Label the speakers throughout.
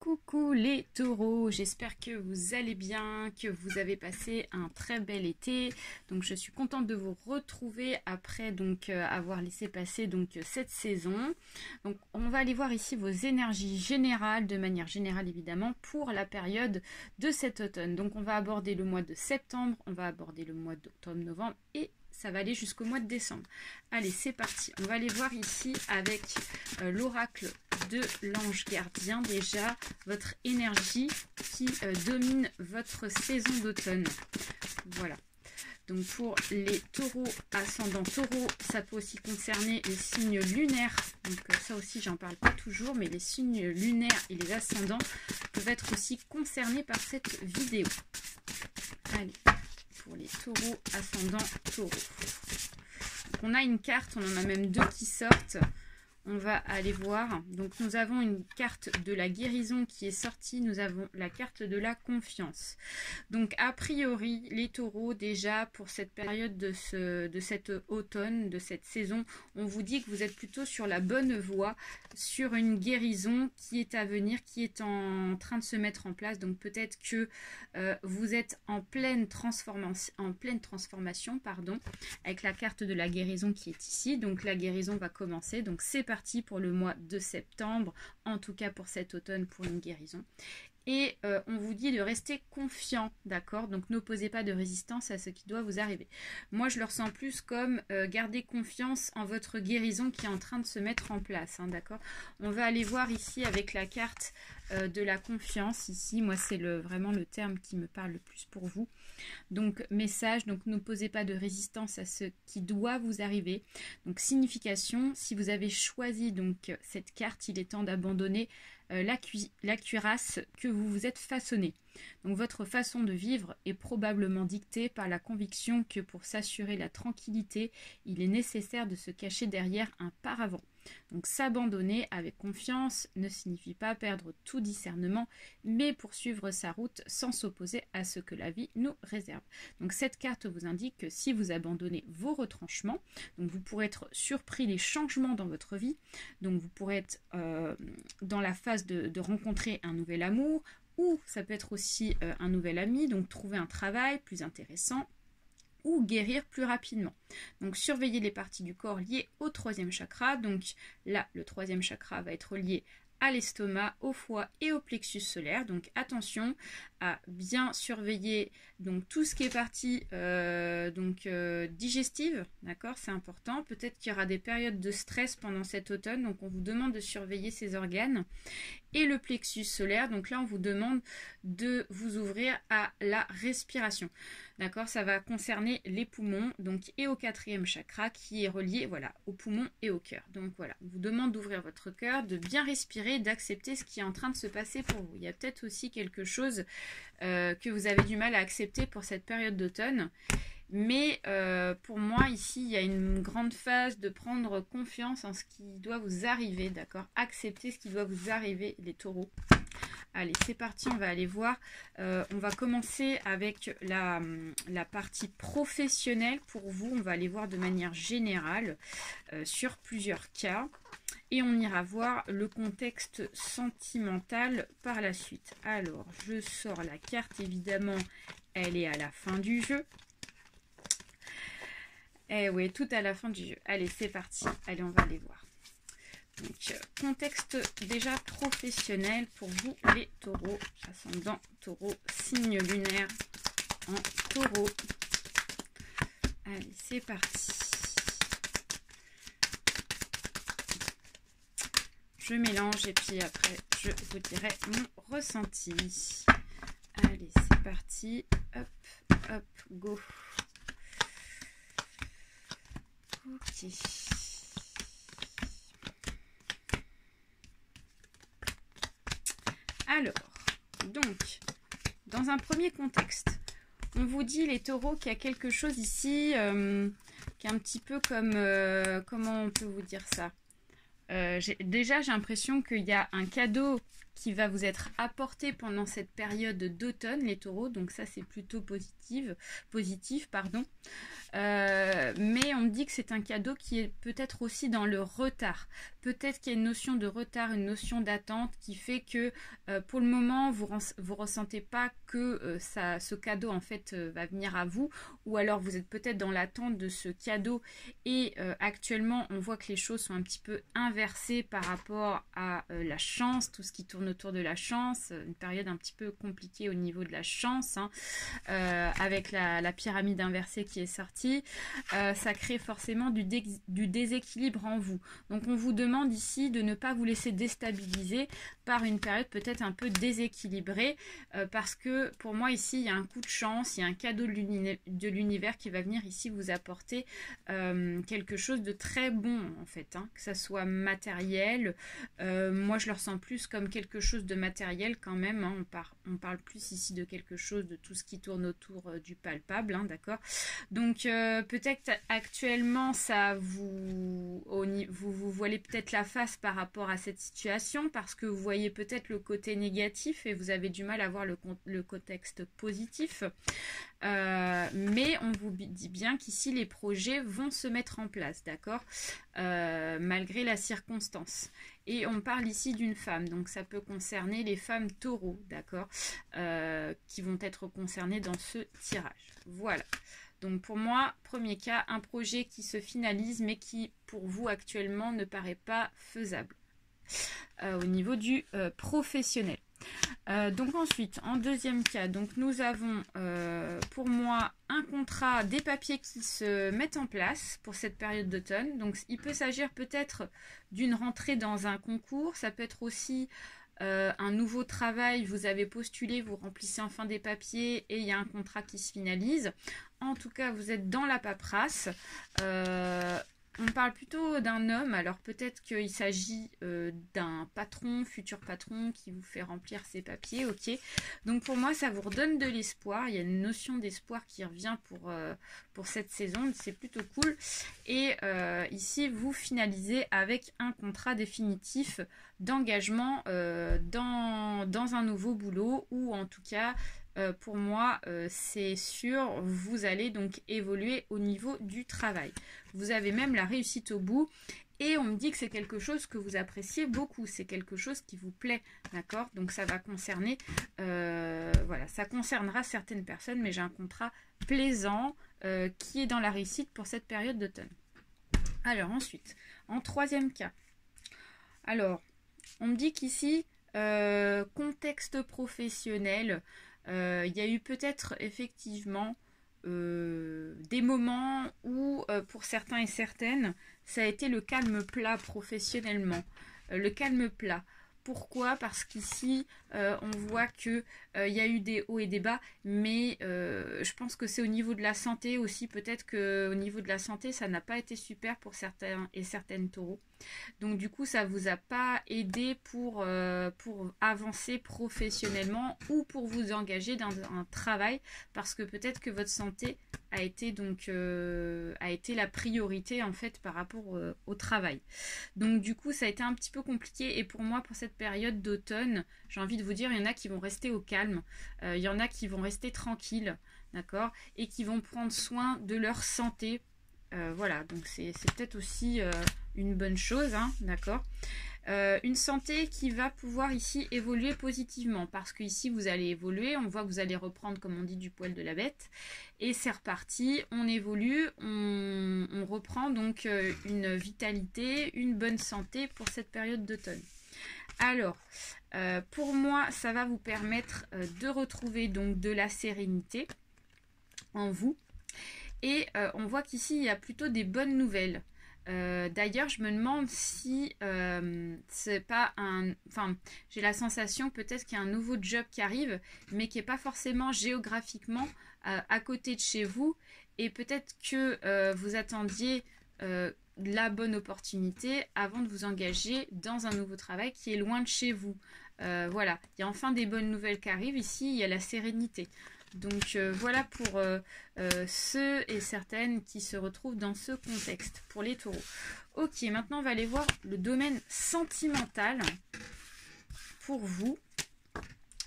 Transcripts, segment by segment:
Speaker 1: Coucou les taureaux, j'espère que vous allez bien, que vous avez passé un très bel été. Donc je suis contente de vous retrouver après avoir laissé passer cette saison. Donc on va aller voir ici vos énergies générales, de manière générale évidemment, pour la période de cet automne. Donc on va aborder le mois de septembre, on va aborder le mois d'octobre, novembre et ça va aller jusqu'au mois de décembre. Allez, c'est parti. On va aller voir ici avec l'oracle de l'ange gardien, déjà votre énergie qui domine votre saison d'automne. Voilà. Donc pour les taureaux, ascendant taureau, ça peut aussi concerner les signes lunaires. Donc ça aussi, j'en parle pas toujours, mais les signes lunaires et les ascendants peuvent être aussi concernés par cette vidéo. Allez. Pour les taureaux, ascendant taureau. Donc on a une carte, on en a même deux qui sortent. On va aller voir. Donc nous avons une carte de la guérison qui est sortie. Nous avons la carte de la confiance. Donc a priori, les taureaux, déjà pour cette période de cet automne, de cette saison, on vous dit que vous êtes plutôt sur la bonne voie, sur une guérison qui est à venir, qui est en train de se mettre en place. Donc peut-être que vous êtes en pleine transformation, avec la carte de la guérison qui est ici. Donc la guérison va commencer. Donc c'est parti pour le mois de septembre, en tout cas pour cet automne, pour une guérison. Et on vous dit de rester confiant, d'accord? Donc n'opposez pas de résistance à ce qui doit vous arriver. Moi, je le ressens plus comme garder confiance en votre guérison qui est en train de se mettre en place, hein, d'accord? On va aller voir ici avec la carte de la confiance. Ici, moi, c'est vraiment le terme qui me parle le plus pour vous. Donc, message, donc n'opposez pas de résistance à ce qui doit vous arriver. Donc, signification, si vous avez choisi cette carte, il est temps d'abandonner la cuirasse que vous vous êtes façonné. Donc votre façon de vivre est probablement dictée par la conviction que pour s'assurer la tranquillité, il est nécessaire de se cacher derrière un paravent. Donc s'abandonner avec confiance ne signifie pas perdre tout discernement, mais poursuivre sa route sans s'opposer à ce que la vie nous réserve. Donc cette carte vous indique que si vous abandonnez vos retranchements, donc vous pourrez être surpris des changements dans votre vie, donc vous pourrez être dans la phase de rencontrer un nouvel amour, ou ça peut être aussi un nouvel ami, donc trouver un travail plus intéressant, ou guérir plus rapidement. Donc surveillez les parties du corps liées au troisième chakra. Donc là, le troisième chakra va être lié à l'estomac, au foie et au plexus solaire. Donc attention à bien surveiller donc tout ce qui est partie digestive, d'accord, c'est important. Peut-être qu'il y aura des périodes de stress pendant cet automne, donc on vous demande de surveiller ces organes. Et le plexus solaire, donc là on vous demande de vous ouvrir à la respiration. D'accord, ça va concerner les poumons, donc et au quatrième chakra qui est relié, voilà, aux poumons et au cœur. Donc voilà, on vous demande d'ouvrir votre cœur, de bien respirer, d'accepter ce qui est en train de se passer pour vous. Il y a peut-être aussi quelque chose que vous avez du mal à accepter pour cette période d'automne. Mais pour moi, ici, il y a une grande phase de prendre confiance en ce qui doit vous arriver, d'accord? Accepter ce qui doit vous arriver, les taureaux. Allez, c'est parti, on va aller voir. On va commencer avec la partie professionnelle pour vous. On va aller voir de manière générale sur plusieurs cas. Et on ira voir le contexte sentimental par la suite. Alors, je sors la carte, évidemment, elle est à la fin du jeu. Eh oui, tout à la fin du jeu. Allez, c'est parti. Allez, on va aller voir. Donc, contexte déjà professionnel pour vous, les taureaux, ascendant taureau, signe lunaire en taureau. Allez, c'est parti. Je mélange et puis après, je vous dirai mon ressenti. Allez, c'est parti. Hop, hop, go. Ok. Alors, donc, dans un premier contexte, on vous dit, les taureaux, qu'il y a quelque chose ici qui est un petit peu comme... comment on peut vous dire ça? Déjà, j'ai l'impression qu'il y a un cadeau qui va vous être apporté pendant cette période d'automne, les taureaux. Donc ça, c'est plutôt positif, pardon. Mais on me dit que c'est un cadeau qui est peut-être aussi dans le retard. Peut-être qu'il y a une notion de retard, une notion d'attente qui fait que pour le moment, vous ressentez pas que ce cadeau en fait va venir à vous, ou alors vous êtes peut-être dans l'attente de ce cadeau et actuellement on voit que les choses sont un petit peu inversées par rapport à la chance, tout ce qui tourne autour de la chance, une période un petit peu compliquée au niveau de la chance, hein, avec la pyramide inversée qui est sortie. Ça crée forcément du déséquilibre en vous. Donc on vous demande ici de ne pas vous laisser déstabiliser par une période peut-être un peu déséquilibrée, parce que pour moi ici il y a un coup de chance, il y a un cadeau de l'univers qui va venir ici vous apporter quelque chose de très bon en fait, hein, que ça soit matériel. Moi je le ressens plus comme quelque chose de matériel quand même, hein. On parle plus ici de quelque chose de tout ce qui tourne autour du palpable, hein, d'accord. Donc peut-être actuellement ça vous voilez peut-être la face par rapport à cette situation parce que vous voyez peut-être le côté négatif et vous avez du mal à voir le contexte positif. Mais on vous dit bien qu'ici les projets vont se mettre en place, d'accord, malgré la circonstance. Et on parle ici d'une femme, donc ça peut concerner les femmes taureaux, d'accord, qui vont être concernées dans ce tirage. Voilà. Donc pour moi, premier cas, un projet qui se finalise mais qui pour vous actuellement ne paraît pas faisable au niveau du professionnel. Donc ensuite, en deuxième cas, donc nous avons pour moi un contrat, des papiers qui se mettent en place pour cette période d'automne. Donc il peut s'agir peut-être d'une rentrée dans un concours, ça peut être aussi un nouveau travail, vous avez postulé, vous remplissez enfin des papiers et il y a un contrat qui se finalise. En tout cas, vous êtes dans la paperasse. On parle plutôt d'un homme, alors peut-être qu'il s'agit d'un patron, futur patron qui vous fait remplir ses papiers, ok. Donc pour moi, ça vous redonne de l'espoir, il y a une notion d'espoir qui revient pour cette saison, c'est plutôt cool. Et ici, vous finalisez avec un contrat définitif d'engagement dans un nouveau boulot, ou en tout cas... pour moi, c'est sûr, vous allez donc évoluer au niveau du travail. Vous avez même la réussite au bout et on me dit que c'est quelque chose que vous appréciez beaucoup, c'est quelque chose qui vous plaît, d'accord? Donc ça va concerner, voilà, ça concernera certaines personnes, mais j'ai un contrat plaisant qui est dans la réussite pour cette période d'automne. Alors ensuite, en troisième cas, alors on me dit qu'ici, contexte professionnel, il y a eu peut-être effectivement des moments où pour certains et certaines ça a été le calme plat professionnellement, le calme plat. Pourquoi? Parce qu'ici on voit que il y a eu des hauts et des bas, mais je pense que c'est au niveau de la santé aussi, peut-être que au niveau de la santé ça n'a pas été super pour certains et certaines taureaux. Donc du coup ça vous a pas aidé pour avancer professionnellement ou pour vous engager dans un travail, parce que peut-être que votre santé a été la priorité en fait par rapport au travail. Donc du coup ça a été un petit peu compliqué, et pour moi pour cette période d'automne, j'ai envie de vous dire, il y en a qui vont rester au calme, il y en a qui vont rester tranquilles, d'accord, et qui vont prendre soin de leur santé. Voilà, donc c'est peut-être aussi une bonne chose, hein, d'accord. Une santé qui va pouvoir ici évoluer positivement, parce que ici vous allez évoluer, on voit que vous allez reprendre, comme on dit, du poil de la bête, et c'est reparti, on évolue, on reprend donc une vitalité, une bonne santé pour cette période d'automne. Alors, pour moi, ça va vous permettre de retrouver donc de la sérénité en vous. Et on voit qu'ici, il y a plutôt des bonnes nouvelles. D'ailleurs, je me demande si c'est pas un... Enfin, j'ai la sensation peut-être qu'il y a un nouveau job qui arrive, mais qui n'est pas forcément géographiquement à côté de chez vous. Et peut-être que vous attendiez la bonne opportunité avant de vous engager dans un nouveau travail qui est loin de chez vous. Voilà, il y a enfin des bonnes nouvelles qui arrivent. Ici, il y a la sérénité. Donc voilà pour ceux et certaines qui se retrouvent dans ce contexte pour les taureaux. Ok, maintenant on va aller voir le domaine sentimental pour vous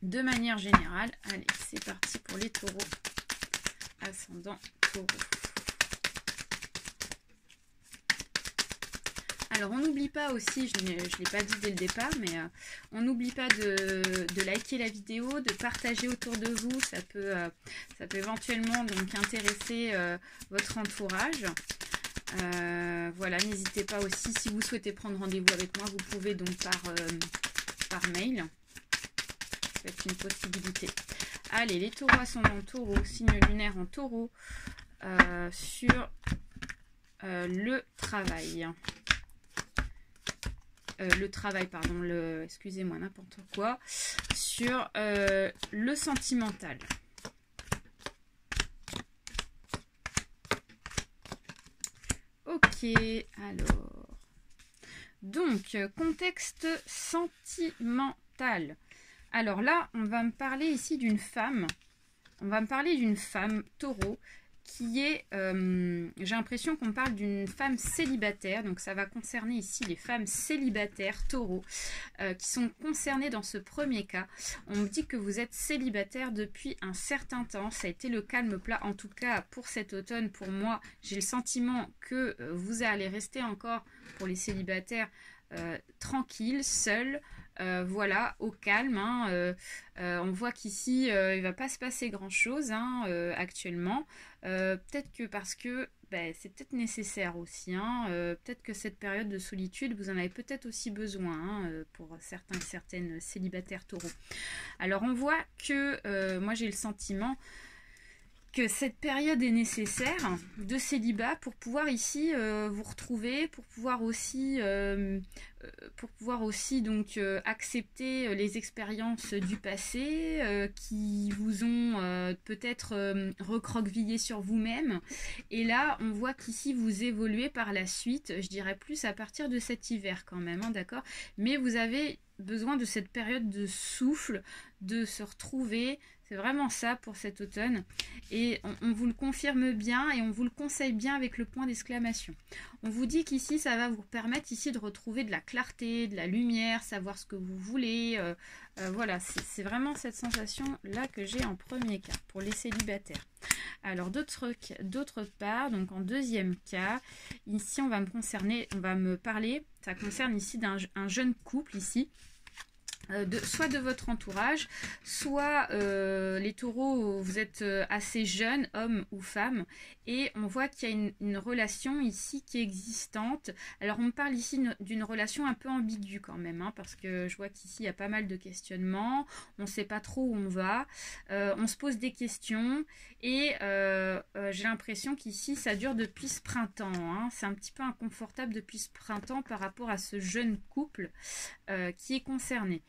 Speaker 1: de manière générale. Allez, c'est parti pour les taureaux. Ascendant taureau. Alors, on n'oublie pas aussi, je ne l'ai pas dit dès le départ, mais on n'oublie pas de liker la vidéo, de partager autour de vous. Ça peut éventuellement donc intéresser votre entourage. Voilà, n'hésitez pas aussi, si vous souhaitez prendre rendez-vous avec moi, vous pouvez donc par mail. C'est une possibilité. Allez, les taureaux ascendant taureau, signe lunaire en taureau, sur le travail. Excusez-moi, n'importe quoi, sur le sentimental. Ok, alors, donc, contexte sentimental. Alors là, on va me parler ici d'une femme, taureau, qui est, j'ai l'impression qu'on parle d'une femme célibataire, donc ça va concerner ici les femmes célibataires taureaux, qui sont concernées dans ce premier cas. On me dit que vous êtes célibataire depuis un certain temps, ça a été le calme plat, en tout cas pour cet automne. Pour moi, j'ai le sentiment que vous allez rester encore, pour les célibataires, tranquille, seul. Voilà, au calme, hein. On voit qu'ici il ne va pas se passer grand chose, hein, actuellement, peut-être que parce que c'est peut-être nécessaire aussi, hein. Peut-être que cette période de solitude vous en avez peut-être aussi besoin, hein, pour certains et certaines célibataires taureaux. Alors on voit que moi j'ai le sentiment que cette période est nécessaire de célibat pour pouvoir ici vous retrouver, pour pouvoir aussi donc accepter les expériences du passé qui vous ont peut-être recroquevillé sur vous-même. Et là, on voit qu'ici vous évoluez par la suite, je dirais plus à partir de cet hiver quand même, hein, d'accord? Mais vous avez besoin de cette période de souffle, de se retrouver. C'est vraiment ça pour cet automne. Et on vous le confirme bien et on vous le conseille bien avec le point d'exclamation. On vous dit qu'ici, ça va vous permettre ici de retrouver de la clarté, de la lumière, savoir ce que vous voulez. Voilà, c'est vraiment cette sensation-là que j'ai en premier cas pour les célibataires. Alors, d'autre part, donc en deuxième cas, ici, on va me parler, ça concerne ici un jeune couple ici. Soit de votre entourage, soit les taureaux, vous êtes assez jeunes, hommes ou femmes, et on voit qu'il y a une relation ici qui est existante. Alors on me parle ici d'une relation un peu ambiguë quand même, hein, parce que je vois qu'ici il y a pas mal de questionnements, on ne sait pas trop où on va, on se pose des questions, et j'ai l'impression qu'ici ça dure depuis ce printemps, hein. C'est un petit peu inconfortable depuis ce printemps par rapport à ce jeune couple qui est concerné.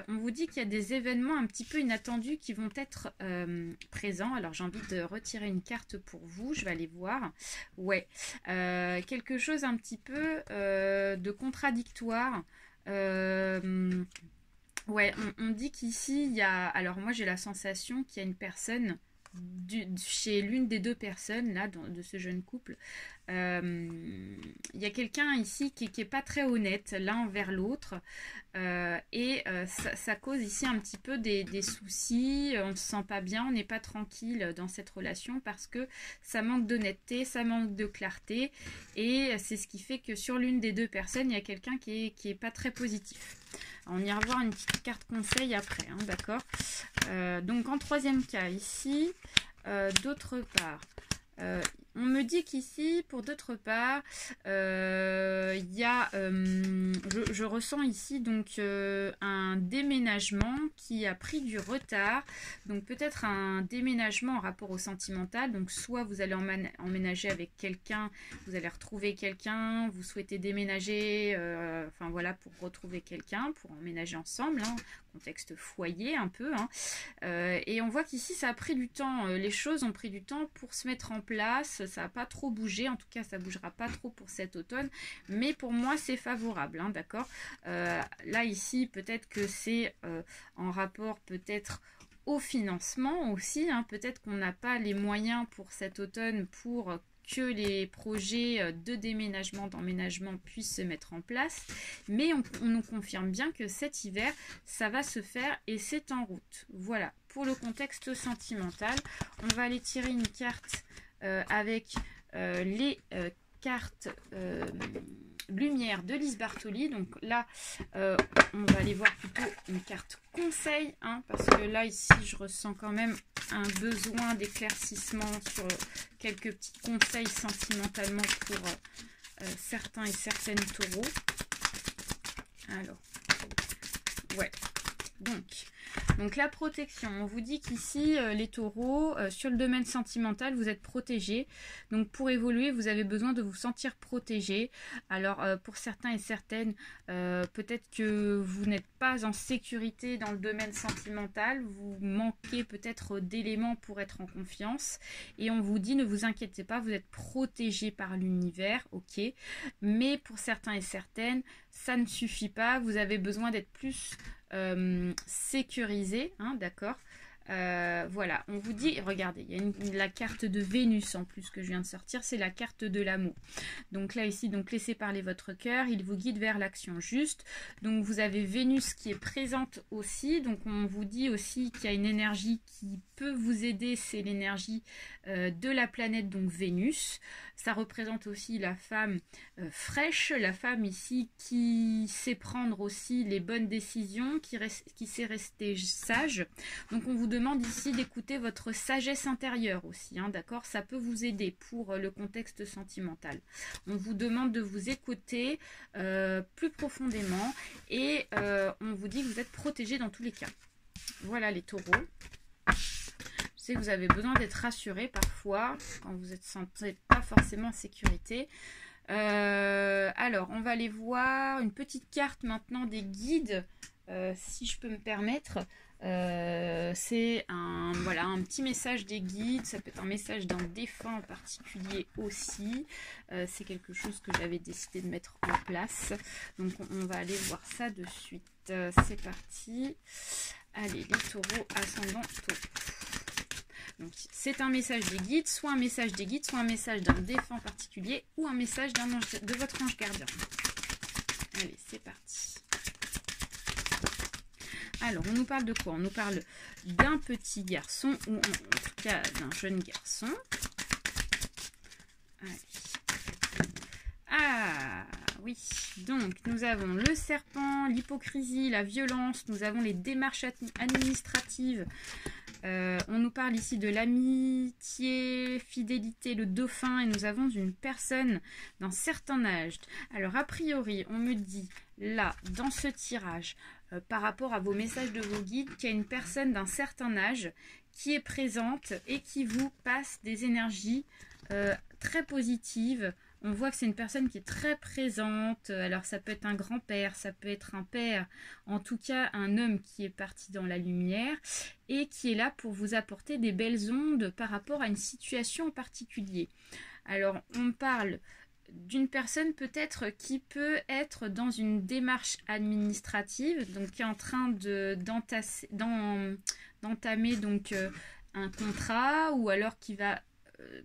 Speaker 1: On vous dit qu'il y a des événements un petit peu inattendus qui vont être présents. Alors j'ai envie de retirer une carte pour vous, je vais aller voir. Ouais, quelque chose un petit peu de contradictoire. Ouais, on dit qu'ici il y a... Alors moi j'ai la sensation qu'il y a une personne... chez l'une des deux personnes là de ce jeune couple, il y a quelqu'un ici qui est pas très honnête l'un envers l'autre, et ça cause ici un petit peu des soucis. On ne se sent pas bien, on n'est pas tranquille dans cette relation parce que ça manque d'honnêteté, ça manque de clarté, et c'est ce qui fait que sur l'une des deux personnes il y a quelqu'un qui est pas très positif. On ira voir une petite carte conseil après, hein, d'accord. Donc en troisième cas ici, d'autre part, on me dit qu'ici, pour d'autre part, il y a, je ressens ici donc un déménagement qui a pris du retard. Donc peut-être un déménagement en rapport au sentimental. Donc soit vous allez emménager avec quelqu'un, vous allez retrouver quelqu'un, vous souhaitez déménager, enfin voilà, pour retrouver quelqu'un, pour emménager ensemble, hein, contexte foyer un peu, hein. Et on voit qu'ici ça a pris du temps, les choses ont pris du temps pour se mettre en place, ça n'a pas trop bougé, en tout cas ça bougera pas trop pour cet automne, mais pour moi c'est favorable, hein, d'accord. Là ici peut-être que c'est en rapport peut-être au financement aussi, hein, peut-être qu'on n'a pas les moyens pour cet automne pour que les projets de déménagement, d'emménagement puissent se mettre en place. Mais on nous confirme bien que cet hiver, ça va se faire et c'est en route. Voilà, pour le contexte sentimental. On va aller tirer une carte avec les cartes lumière de Lise Bartoli. Donc là, on va aller voir plutôt une carte conseil, hein, parce que là, ici, je ressens quand même un besoin d'éclaircissement sur quelques petits conseils sentimentalement pour certains et certaines taureaux. Alors, ouais. Donc la protection, on vous dit qu'ici, les taureaux, sur le domaine sentimental, vous êtes protégés. Donc pour évoluer, vous avez besoin de vous sentir protégés. Alors pour certains et certaines, peut-être que vous n'êtes pas en sécurité dans le domaine sentimental. Vous manquez peut-être d'éléments pour être en confiance. Et on vous dit, ne vous inquiétez pas, vous êtes protégés par l'univers, ok. Mais pour certains et certaines, ça ne suffit pas. Vous avez besoin d'être plus sécurisé, hein, d'accord. Voilà, on vous dit, regardez, il y a la carte de Vénus en plus que je viens de sortir, c'est la carte de l'amour. Donc là ici, donc laissez parler votre cœur, il vous guide vers l'action juste. Donc vous avez Vénus qui est présente aussi, donc on vous dit aussi qu'il y a une énergie qui peut vous aider, c'est l'énergie de la planète, donc Vénus. Ça représente aussi la femme fraîche, la femme ici qui sait prendre aussi les bonnes décisions, qui sait rester sage. Donc on vous demande ici d'écouter votre sagesse intérieure aussi, hein, d'accord? Ça peut vous aider pour le contexte sentimental. On vous demande de vous écouter plus profondément et on vous dit que vous êtes protégés dans tous les cas. Voilà les taureaux. Je sais que vous avez besoin d'être rassurés parfois quand vous êtes sentez pas forcément en sécurité. Alors, on va aller voir une petite carte maintenant des guides, si je peux me permettre. C'est un petit message des guides, ça peut être un message d'un défunt en particulier aussi. C'est quelque chose que j'avais décidé de mettre en place. Donc on va aller voir ça de suite. C'est parti. Allez, les taureaux, ascendant taureau. Donc c'est un message des guides, soit un message des guides, soit un message d'un défunt particulier ou un message de votre ange gardien. Allez, c'est parti. Alors, on nous parle de quoi? On nous parle d'un petit garçon, ou en tout cas d'un jeune garçon. Allez. Ah, oui. Donc, nous avons le serpent, l'hypocrisie, la violence. Nous avons les démarches administratives. On nous parle ici de l'amitié, fidélité, le dauphin. Et nous avons une personne d'un certain âge. Alors, a priori, on me dit, là, dans ce tirage, par rapport à vos messages de vos guides, qu'il y a une personne d'un certain âge qui est présente et qui vous passe des énergies très positives. On voit que c'est une personne qui est très présente. Alors ça peut être un grand-père, ça peut être un père, en tout cas un homme qui est parti dans la lumière et qui est là pour vous apporter des belles ondes par rapport à une situation en particulier. Alors on parle d'une personne peut-être qui peut être dans une démarche administrative, donc qui est en train d'entamer donc un contrat, ou alors qui va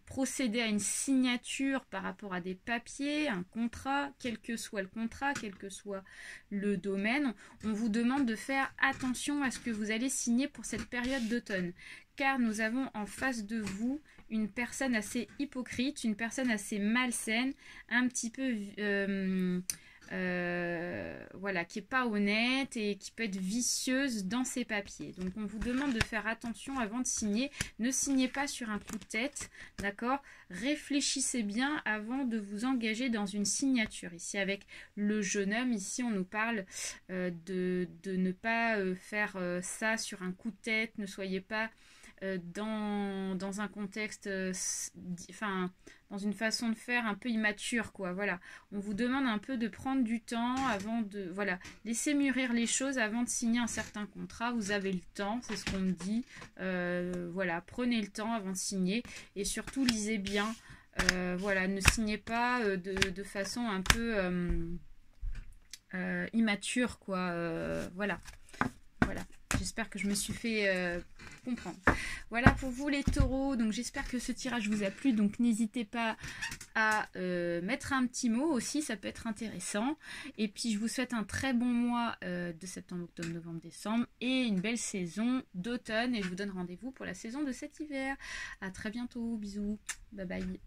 Speaker 1: procéder à une signature par rapport à des papiers, un contrat, quel que soit le contrat, quel que soit le domaine. On vous demande de faire attention à ce que vous allez signer pour cette période d'automne, car nous avons en face de vous une personne assez hypocrite, une personne assez malsaine, un petit peu voilà, qui n'est pas honnête et qui peut être vicieuse dans ses papiers. Donc on vous demande de faire attention avant de signer. Ne signez pas sur un coup de tête, d'accord? Réfléchissez bien avant de vous engager dans une signature. Ici avec le jeune homme, ici on nous parle de ne pas faire ça sur un coup de tête. Ne soyez pas dans un contexte, dans une façon de faire un peu immature, quoi. Voilà, on vous demande un peu de prendre du temps avant de, voilà, laisser mûrir les choses avant de signer un certain contrat. Vous avez le temps, c'est ce qu'on me dit. Voilà, prenez le temps avant de signer et surtout lisez bien. Voilà, ne signez pas de façon un peu immature, quoi. Voilà. j'espère que je me suis fait comprendre. Voilà pour vous les taureaux, donc j'espère que ce tirage vous a plu, donc n'hésitez pas à mettre un petit mot aussi, ça peut être intéressant. Et puis je vous souhaite un très bon mois de septembre, octobre, novembre, décembre et une belle saison d'automne et je vous donne rendez-vous pour la saison de cet hiver. À très bientôt, bisous, bye bye.